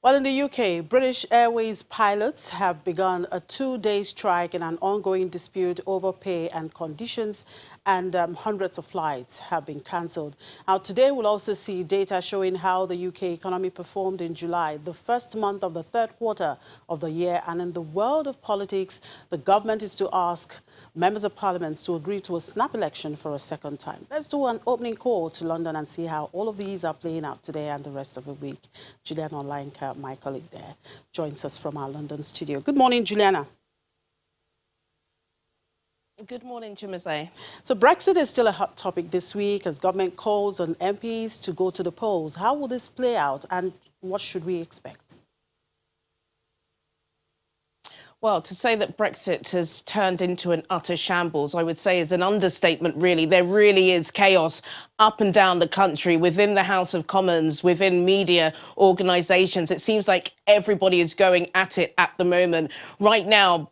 Well, in the UK, British Airways pilots have begun a two-day strike in an ongoing dispute over pay and conditions, and hundreds of flights have been cancelled. Now, today we'll also see data showing how the UK economy performed in July, the first month of the third quarter of the year. And in the world of politics, the government is to ask members of parliament to agree to a snap election for a second time. Let's do an opening call to London and see how all of these are playing out today and the rest of the week. Juliana Online, my colleague there, joins us from our London studio. Good morning, Juliana. Good morning, Chimese. So Brexit is still a hot topic this week as government calls on MPs to go to the polls. How will this play out and what should we expect? Well, to say that Brexit has turned into an utter shambles, I would say is an understatement, really. There really is chaos up and down the country, within the House of Commons, within media organisations. It seems like everybody is going at it at the moment. Right now,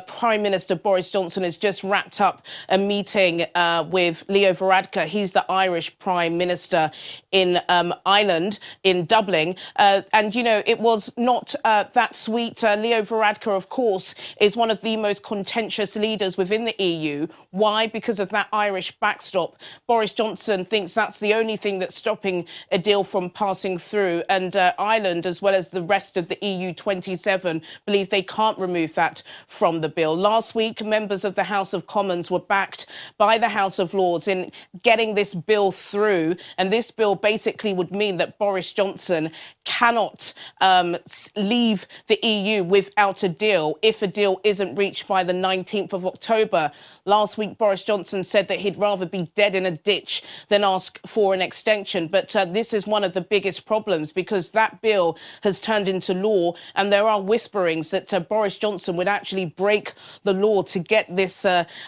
Prime Minister Boris Johnson has just wrapped up a meeting with Leo Varadkar. He's the Irish Prime Minister in Ireland, in Dublin. And, you know, it was not that sweet. Leo Varadkar, of course, is one of the most contentious leaders within the EU. Why? Because of that Irish backstop. Boris Johnson thinks that's the only thing that's stopping a deal from passing through. And Ireland, as well as the rest of the EU 27, believe they can't remove that from the bill. Last week, members of the House of Commons were backed by the House of Lords in getting this bill through. And this bill basically would mean that Boris Johnson cannot leave the EU without a deal if a deal isn't reached by the 19th of October. Last week, Boris Johnson said that he'd rather be dead in a ditch than ask for an extension. But this is one of the biggest problems, because that bill has turned into law, and there are whisperings that Boris Johnson would actually break the law to get this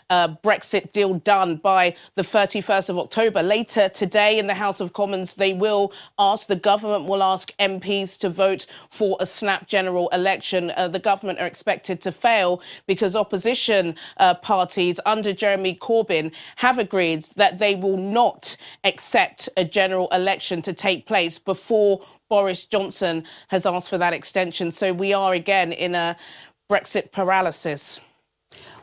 Brexit deal done by the 31st of October. Later today in the House of Commons, the government will ask MPs to vote for a snap general election. The government are expected to fail because opposition parties under Jeremy Corbyn have agreed that they will not accept a general election to take place before Boris Johnson has asked for that extension. So we are again in a Brexit paralysis.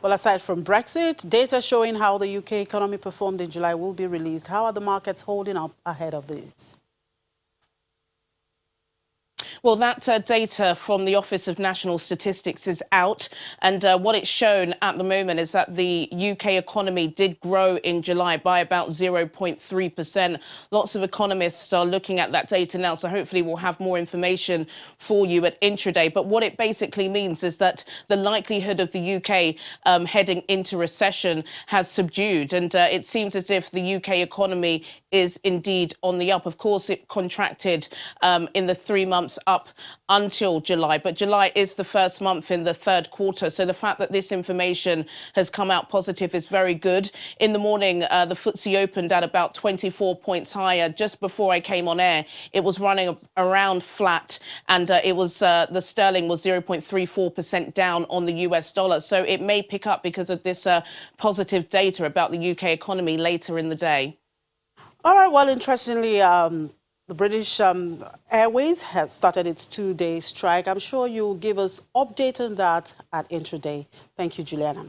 Well, aside from Brexit, data showing how the UK economy performed in July will be released. How are the markets holding up ahead of this? Well, that data from the Office of National Statistics is out, and what it's shown at the moment is that the UK economy did grow in July by about 0.3%. Lots of economists are looking at that data now, so hopefully we'll have more information for you at intraday. But what it basically means is that the likelihood of the UK heading into recession has subdued, and it seems as if the UK economy is indeed on the up. Of course, it contracted in the 3 months up until July, but July is the first month in the third quarter. So the fact that this information has come out positive is very good. In the morning, the FTSE opened at about 24 points higher. Just before I came on air, it was running around flat, and the sterling was 0.34% down on the US dollar. So it may pick up because of this positive data about the UK economy later in the day. All right. Well, interestingly, the British Airways has started its two-day strike. I'm sure you'll give us update on that at intraday. Thank you, Juliana.